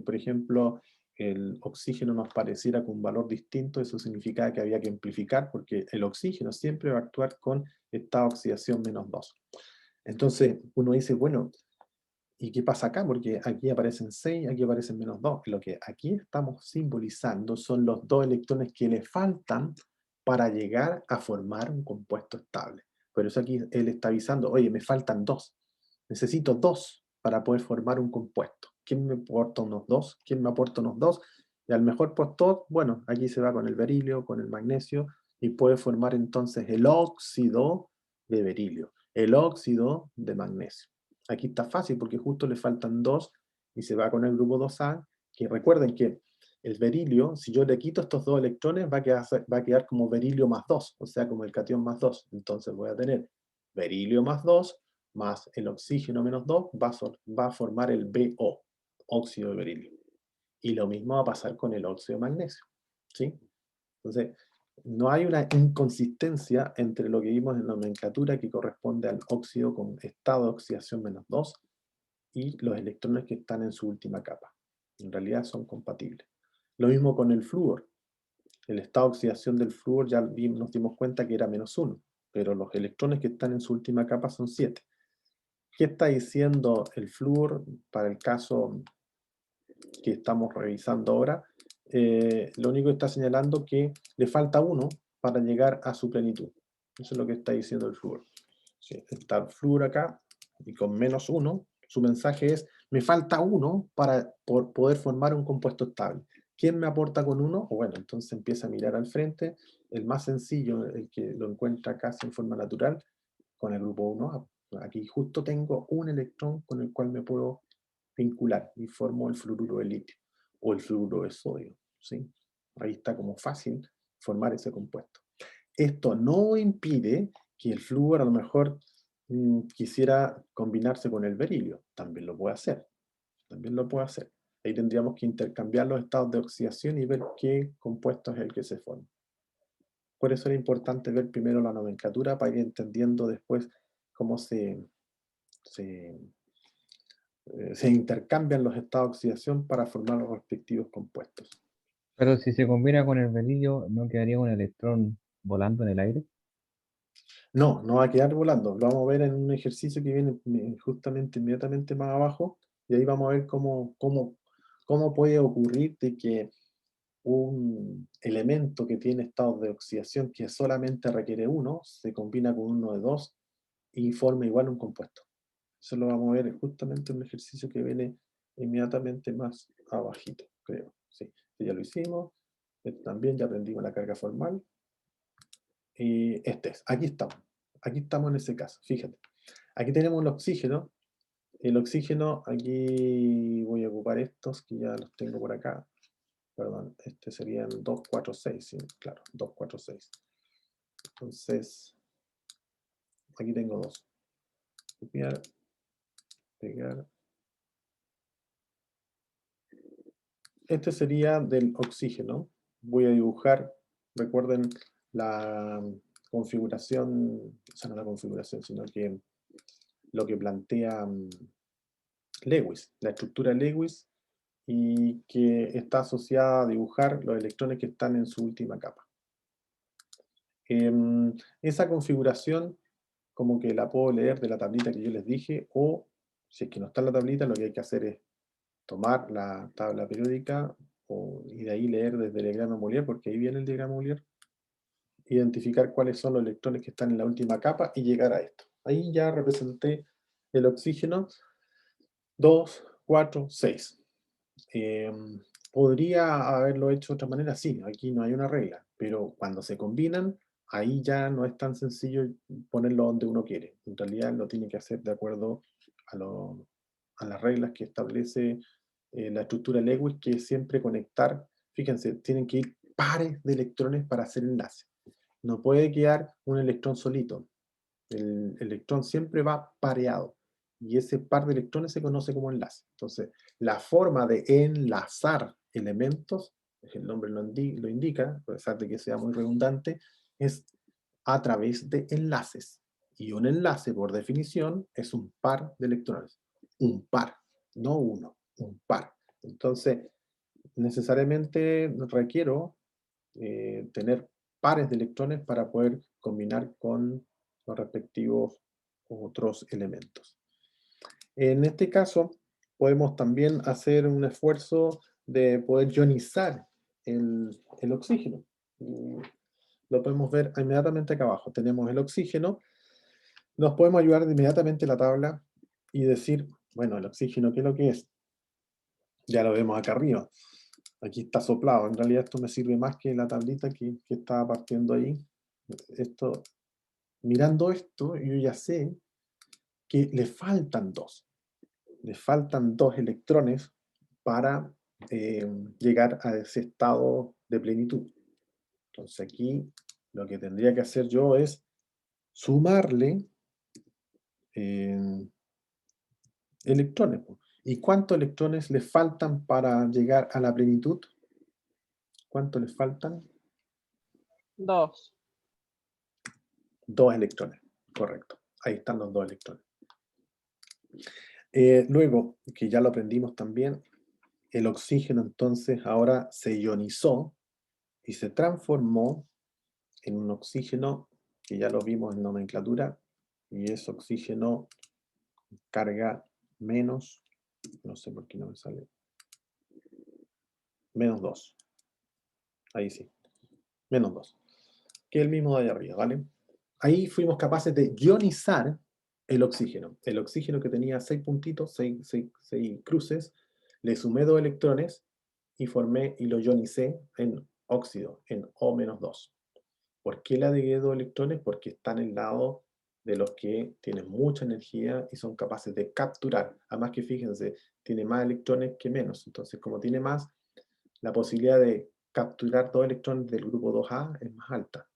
Speaker 2: por ejemplo, el oxígeno nos pareciera con un valor distinto. Eso significaba que había que amplificar, porque el oxígeno siempre va a actuar con estado de oxidación menos 2. Entonces uno dice, bueno, ¿y qué pasa acá? Porque aquí aparecen 6, aquí aparecen menos 2. Lo que aquí estamos simbolizando son los 2 electrones que le faltan para llegar a formar un compuesto estable. Por eso aquí él está avisando, oye, me faltan 2. Necesito 2 para poder formar un compuesto. ¿Quién me aporta unos 2? ¿Quién me aporta unos 2? Y al mejor postor, bueno, aquí se va con el berilio, con el magnesio, y puede formar entonces el óxido de berilio, el óxido de magnesio. Aquí está fácil porque justo le faltan 2 y se va con el grupo 2A, que recuerden que el berilio, si yo le quito estos 2 electrones, va a quedar como berilio más 2, o sea, como el catión más 2. Entonces voy a tener berilio más 2 más el oxígeno menos 2, va a formar el BO, óxido de berilio. Y lo mismo va a pasar con el óxido de magnesio. ¿Sí? Entonces, no hay una inconsistencia entre lo que vimos en la nomenclatura, que corresponde al óxido con estado de oxidación menos 2, y los electrones que están en su última capa. En realidad son compatibles. Lo mismo con el flúor. El estado de oxidación del flúor ya nos dimos cuenta que era menos 1, pero los electrones que están en su última capa son 7. ¿Qué está diciendo el flúor para el caso que estamos revisando ahora? Lo único que está señalando que le falta 1 para llegar a su plenitud. Eso es lo que está diciendo el flúor. Sí, está el flúor acá y con menos 1, su mensaje es, me falta 1 para poder formar un compuesto estable. ¿Quién me aporta con 1? Bueno, entonces empieza a mirar al frente, el más sencillo, el que lo encuentra casi en forma natural, con el grupo 1A. Aquí justo tengo un electrón con el cual me puedo vincular y formo el fluoruro de litio o el fluoruro de sodio. ¿Sí? Ahí está como fácil formar ese compuesto. Esto no impide que el flúor a lo mejor quisiera combinarse con el berilio, también lo puede hacer. También lo puede hacer. Ahí tendríamos que intercambiar los estados de oxidación y ver qué compuesto es el que se forma. Por eso era importante ver primero la nomenclatura para ir entendiendo después cómo se intercambian los estados de oxidación para formar los respectivos compuestos.
Speaker 1: Pero si se combina con el berilio, ¿no quedaría un electrón volando en el aire?
Speaker 2: No, no va a quedar volando. Lo vamos a ver en un ejercicio que viene justamente inmediatamente más abajo, y ahí vamos a ver cómo puede ocurrir de que un elemento que tiene estados de oxidación que solamente requiere uno, se combina con uno de dos y forma igual un compuesto. Eso lo vamos a ver justamente en un ejercicio que viene inmediatamente más abajito, creo. Sí, ya lo hicimos. También ya aprendimos la carga formal. Y aquí estamos en ese caso, fíjate. Aquí tenemos el oxígeno. El oxígeno, aquí voy a ocupar estos que ya los tengo por acá. Perdón, este sería el 246, sí, claro, 246. Entonces, aquí tengo dos. Copiar, pegar. Este sería del oxígeno. Voy a dibujar, recuerden la configuración, o sea, no la configuración, sino que lo que plantea Lewis, la estructura Lewis, y que está asociada a dibujar los electrones que están en su última capa. Esa configuración como que la puedo leer de la tablita que yo les dije, o si es que no está en la tablita, lo que hay que hacer es tomar la tabla periódica y de ahí leer desde el diagrama Molière, porque ahí viene el diagrama Molière, identificar cuáles son los electrones que están en la última capa y llegar a esto. Ahí ya representé el oxígeno 2, 4, 6. ¿Podría haberlo hecho de otra manera? Sí, aquí no hay una regla, pero cuando se combinan, ahí ya no es tan sencillo ponerlo donde uno quiere. En realidad lo tiene que hacer de acuerdo a las reglas que establece la estructura Lewis, que es siempre conectar. Fíjense, tienen que ir pares de electrones para hacer enlace. No puede quedar un electrón solito. El electrón siempre va pareado. Y ese par de electrones se conoce como enlace. Entonces, la forma de enlazar elementos, el nombre lo indica, a pesar de que sea muy redundante, es a través de enlaces. Y un enlace, por definición, es un par de electrones. Un par, no uno, un par. Entonces, necesariamente requiero tener pares de electrones para poder combinar con los respectivos otros elementos. En este caso, podemos también hacer un esfuerzo de poder ionizar el oxígeno. Lo podemos ver inmediatamente acá abajo. Tenemos el oxígeno. Nos podemos ayudar inmediatamente la tabla y decir, bueno, el oxígeno, ¿qué es lo que es? Ya lo vemos acá arriba. Aquí está soplado. En realidad esto me sirve más que la tablita que estaba partiendo ahí. Mirando esto, yo ya sé que le faltan dos. Le faltan dos electrones para llegar a ese estado de plenitud. Entonces aquí lo que tendría que hacer yo es sumarle electrones. ¿Y cuántos electrones le faltan para llegar a la plenitud? ¿Cuántos les faltan?
Speaker 6: 2.
Speaker 2: 2 electrones, correcto. Ahí están los 2 electrones. Luego, que ya lo aprendimos también, el oxígeno entonces ahora se ionizó y se transformó en un oxígeno que ya lo vimos en nomenclatura, y es oxígeno carga menos, no sé por qué no me sale, menos 2. Ahí sí, menos 2. Que es el mismo de ahí arriba, ¿vale? Ahí fuimos capaces de ionizar el oxígeno. El oxígeno que tenía 6 puntitos, 6 cruces, le sumé 2 electrones y formé y lo ionicé en óxido, en O-2. ¿Por qué le agregué 2 electrones? Porque están en el lado de los que tienen mucha energía y son capaces de capturar. Además que fíjense, tiene más electrones que menos. Entonces, como tiene más, la posibilidad de capturar 2 electrones del grupo 2A es más alta.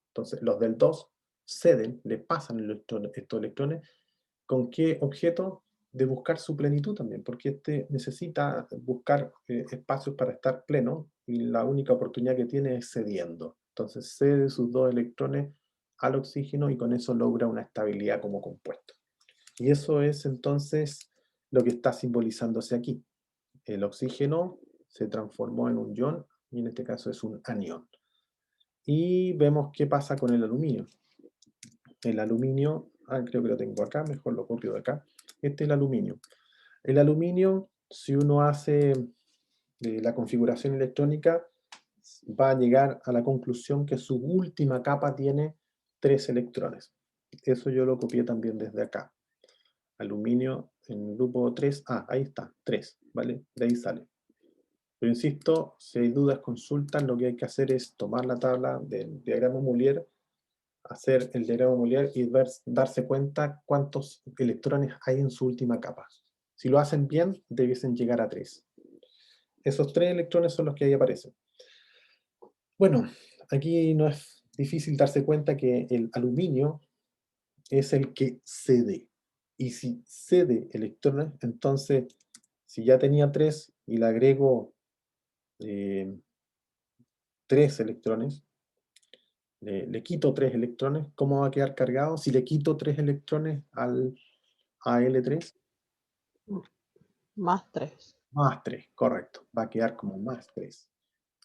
Speaker 2: Entonces, los del 2 ceden, le pasan estos electrones, ¿con qué objeto? De buscar su plenitud también, porque este necesita buscar espacios para estar pleno, y la única oportunidad que tiene es cediendo. Entonces cede sus 2 electrones al oxígeno y con eso logra una estabilidad como compuesto. Y eso es entonces lo que está simbolizándose aquí. El oxígeno se transformó en un ion, y en este caso es un anión. Y vemos qué pasa con el aluminio. El aluminio, creo que lo tengo acá, mejor lo copio de acá. Este es el aluminio. El aluminio, si uno hace la configuración electrónica, va a llegar a la conclusión que su última capa tiene 3 electrones. Eso yo lo copié también desde acá. Aluminio en el grupo 3, ahí está, 3, ¿vale? De ahí sale. Pero insisto, si hay dudas, consultan, lo que hay que hacer es tomar la tabla del diagrama Molière, hacer el diagrama Molière y darse cuenta cuántos electrones hay en su última capa. Si lo hacen bien, debiesen llegar a 3. Esos 3 electrones son los que ahí aparecen. Bueno, aquí no es difícil darse cuenta que el aluminio es el que cede. Y si cede electrones, entonces, si ya tenía 3 y le agrego 3 electrones, le quito 3 electrones, ¿cómo va a quedar cargado? Si le quito 3 electrones al Al3,
Speaker 6: Más 3.
Speaker 2: más 3, correcto. Va a quedar como más 3.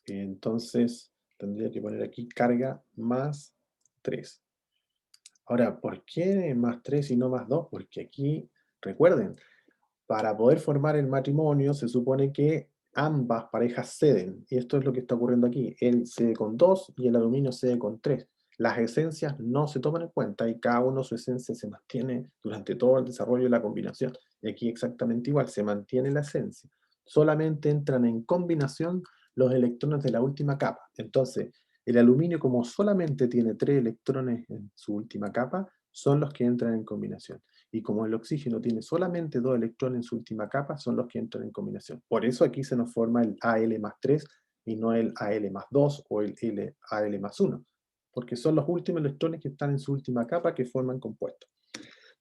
Speaker 2: Entonces, tendría que poner aquí carga más 3. Ahora, ¿por qué más 3 y no más 2? Porque aquí, recuerden, para poder formar el matrimonio se supone que ambas parejas ceden. Y esto es lo que está ocurriendo aquí. Él cede con 2 y el aluminio cede con 3. Las esencias no se toman en cuenta y cada uno su esencia se mantiene durante todo el desarrollo de la combinación. Y aquí exactamente igual, se mantiene la esencia. Solamente entran en combinación los electrones de la última capa. Entonces, el aluminio, como solamente tiene 3 electrones en su última capa, son los que entran en combinación. Y como el oxígeno tiene solamente 2 electrones en su última capa, son los que entran en combinación. Por eso aquí se nos forma el Al más 3 y no el Al más 2 o el Al más 1, porque son los últimos electrones que están en su última capa que forman compuestos.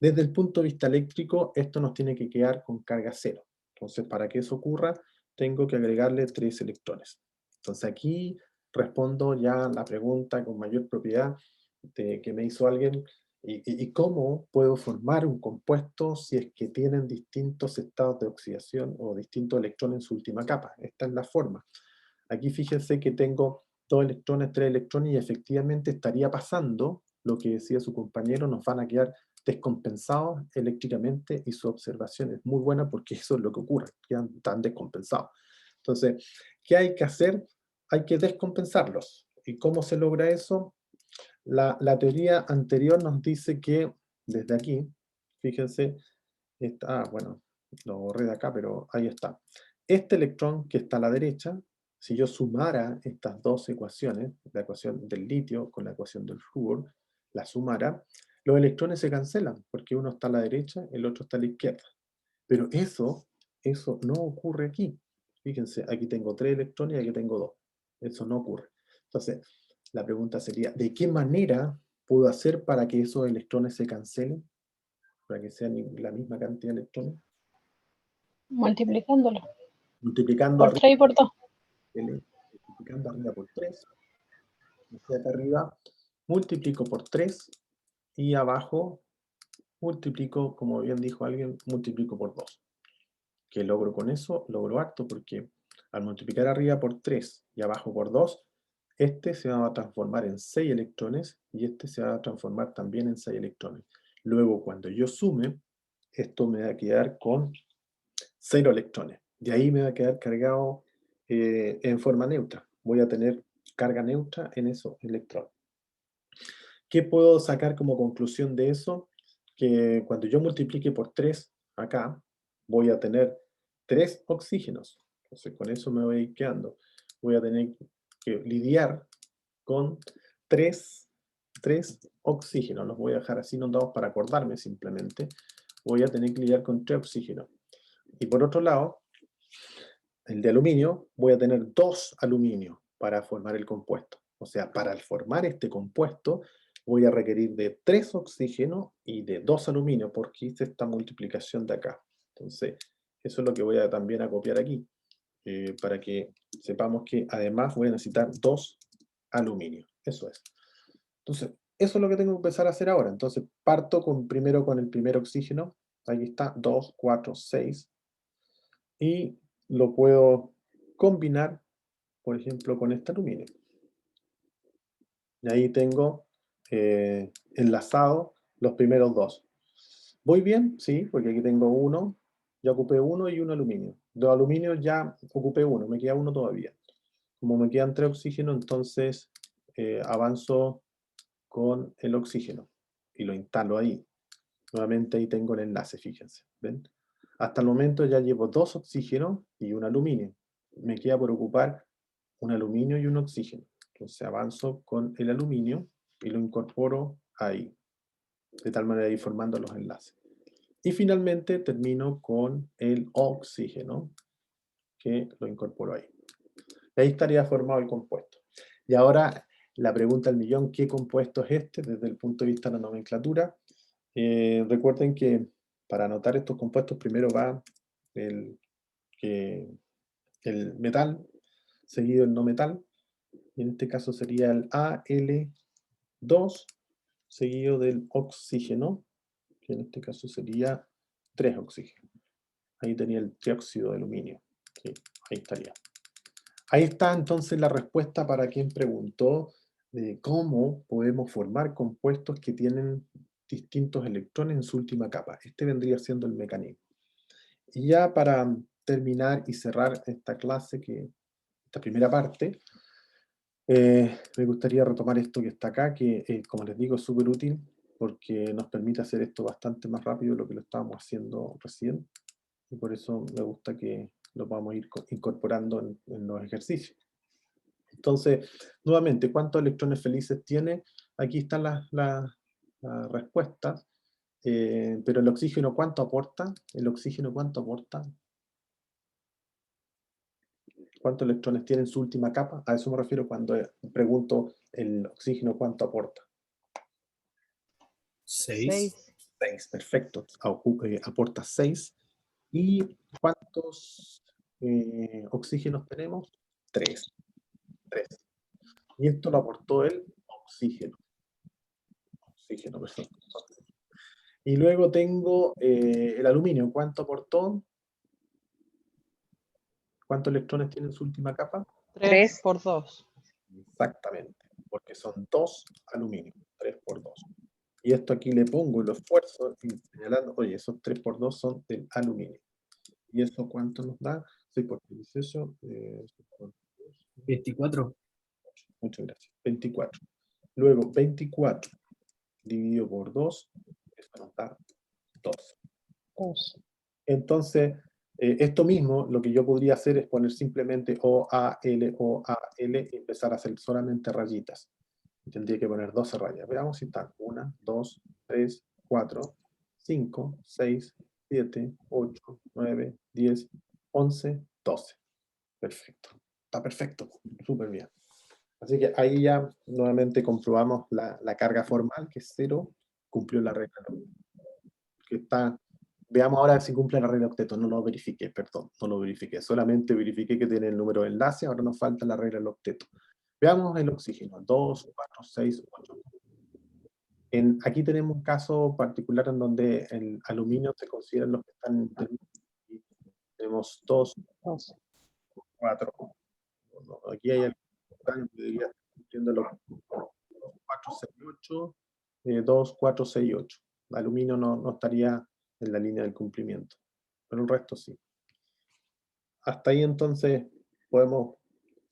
Speaker 2: Desde el punto de vista eléctrico, esto nos tiene que quedar con carga cero. Entonces, para que eso ocurra, tengo que agregarle 3 electrones. Entonces aquí respondo ya la pregunta con mayor propiedad que me hizo alguien. ¿Y cómo puedo formar un compuesto si es que tienen distintos estados de oxidación o distintos electrones en su última capa? Esta es la forma. Aquí fíjense que tengo 2 electrones, 3 electrones y efectivamente estaría pasando lo que decía su compañero, nos van a quedar descompensados eléctricamente y su observación es muy buena porque eso es lo que ocurre, quedan tan descompensados. Entonces, ¿qué hay que hacer? Hay que descompensarlos. ¿Y cómo se logra eso? La teoría anterior nos dice que, desde aquí, fíjense, bueno, lo borré de acá, pero ahí está. Este electrón que está a la derecha, si yo sumara estas dos ecuaciones, la ecuación del litio con la ecuación del flúor, la sumara, los electrones se cancelan, porque uno está a la derecha, el otro está a la izquierda. Pero eso no ocurre aquí. Fíjense, aquí tengo 3 electrones y aquí tengo 2. Eso no ocurre. Entonces, la pregunta sería, ¿de qué manera puedo hacer para que esos electrones se cancelen? Para que sean la misma cantidad de electrones.
Speaker 5: Multiplicándolo.
Speaker 2: Multiplicando
Speaker 5: Por 3 y por 2.
Speaker 2: multiplicando arriba por 3. Acá arriba multiplico por 3 y abajo multiplico, como bien dijo alguien, multiplico por 2. ¿Qué logro con eso? Logro harto porque al multiplicar arriba por 3 y abajo por 2, este se va a transformar en 6 electrones y este se va a transformar también en 6 electrones. Luego, cuando yo sume, esto me va a quedar con 0 electrones. De ahí me va a quedar cargado en forma neutra. Voy a tener carga neutra en esos electrones. ¿Qué puedo sacar como conclusión de eso? Que cuando yo multiplique por 3 acá, voy a tener 3 oxígenos. Entonces con eso me voy a ir quedando. Voy a tener que lidiar con 3 oxígenos. Los voy a dejar así notados para acordarme simplemente. Voy a tener que lidiar con 3 oxígenos. Y por otro lado, el de aluminio, voy a tener 2 aluminios para formar el compuesto. O sea, para formar este compuesto, voy a requerir de 3 oxígenos y de 2 aluminio, porque hice esta multiplicación de acá. Entonces, eso es lo que voy a también a copiar aquí, para que sepamos que además voy a necesitar 2 aluminio. Eso es. Entonces, eso es lo que tengo que empezar a hacer ahora. Entonces, parto primero con el primer oxígeno. Ahí está, 2, 4, 6. Y lo puedo combinar, por ejemplo, con este aluminio. Y ahí tengo enlazado los primeros 2. ¿Voy bien? Sí, porque aquí tengo 1. Ya ocupé 1 y 1 aluminio. De aluminio ya ocupé 1, me queda 1 todavía. Como me quedan 3 oxígenos, entonces avanzo con el oxígeno y lo instalo ahí. Nuevamente ahí tengo el enlace, fíjense. ¿Ven? Hasta el momento ya llevo 2 oxígenos y 1 aluminio. Me queda por ocupar un aluminio y un oxígeno. Entonces avanzo con el aluminio y lo incorporo ahí. De tal manera ir formando los enlaces. Y finalmente termino con el oxígeno, que lo incorporo ahí. Y ahí estaría formado el compuesto. Y ahora la pregunta del millón, ¿qué compuesto es este desde el punto de vista de la nomenclatura? Recuerden que para anotar estos compuestos primero va el metal, seguido el no metal, y en este caso sería el Al2, seguido del oxígeno, que en este caso sería 3 oxígenos. Ahí tenía el trióxido de aluminio. Sí, ahí estaría. Ahí está entonces la respuesta para quien preguntó de cómo podemos formar compuestos que tienen distintos electrones en su última capa. Este vendría siendo el mecanismo. Y ya para terminar y cerrar esta clase, esta primera parte, me gustaría retomar esto que está acá, que como les digo es súper útil porque nos permite hacer esto bastante más rápido de lo que lo estábamos haciendo recién. Y por eso me gusta que lo vamos a ir incorporando en los ejercicios. Entonces, nuevamente, ¿cuántos electrones felices tiene? Aquí están las respuestas. Pero el oxígeno, ¿cuánto aporta? ¿El oxígeno cuánto aporta? ¿Cuántos electrones tiene en su última capa? A eso me refiero cuando pregunto el oxígeno cuánto aporta.
Speaker 3: 6.
Speaker 2: 6, perfecto. Aporta 6. ¿Y cuántos oxígenos tenemos? 3. 3. Y esto lo aportó el oxígeno. Oxígeno, perfecto. Y luego tengo el aluminio. ¿Cuánto aportó? ¿Cuántos electrones tiene en su última capa?
Speaker 6: 3 por 2.
Speaker 2: Exactamente, porque son 2 aluminio. 3 por 2. Y esto aquí le pongo el esfuerzo señalando, oye, esos 3 por 2 son del aluminio. ¿Y eso cuánto nos da? 6 por 18.
Speaker 3: 24.
Speaker 2: Muchas gracias. 24. Luego 24 dividido por 2, eso nos da 2. Entonces, esto mismo, lo que yo podría hacer es poner simplemente OAL, y empezar a hacer solamente rayitas. Tendría que poner 12 rayas. Veamos si están. 1, 2, 3, 4, 5, 6, 7, 8, 9, 10, 11, 12. Perfecto. Está perfecto. Súper bien. Así que ahí ya nuevamente comprobamos la carga formal, que es 0, cumplió la regla. Que está, veamos ahora si cumple la regla de octeto. No lo verifiqué, perdón, no lo verifiqué. Solamente verifiqué que tiene el número de enlace, ahora nos falta la regla del octeto. Veamos el oxígeno. 2, 4, 6, 8. Aquí tenemos un caso particular en donde el aluminio se considera los que están en términos. Tenemos 2, 4. Aquí hay algo que debería estar cumpliendo los 4, 6, 8. 2, 4, 6, 8. El aluminio no estaría en la línea del cumplimiento, pero el resto sí. Hasta ahí entonces podemos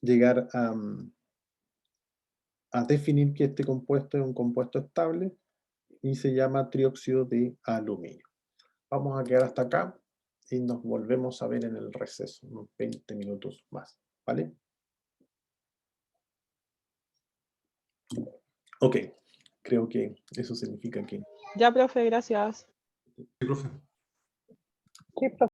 Speaker 2: llegar a definir que este compuesto es un compuesto estable y se llama trióxido de aluminio. Vamos a quedar hasta acá y nos volvemos a ver en el receso, unos 20 minutos más, ¿vale? Ok, creo que eso significa que...
Speaker 6: Ya, profe, gracias.
Speaker 2: Sí, profe.
Speaker 4: Sí, profe.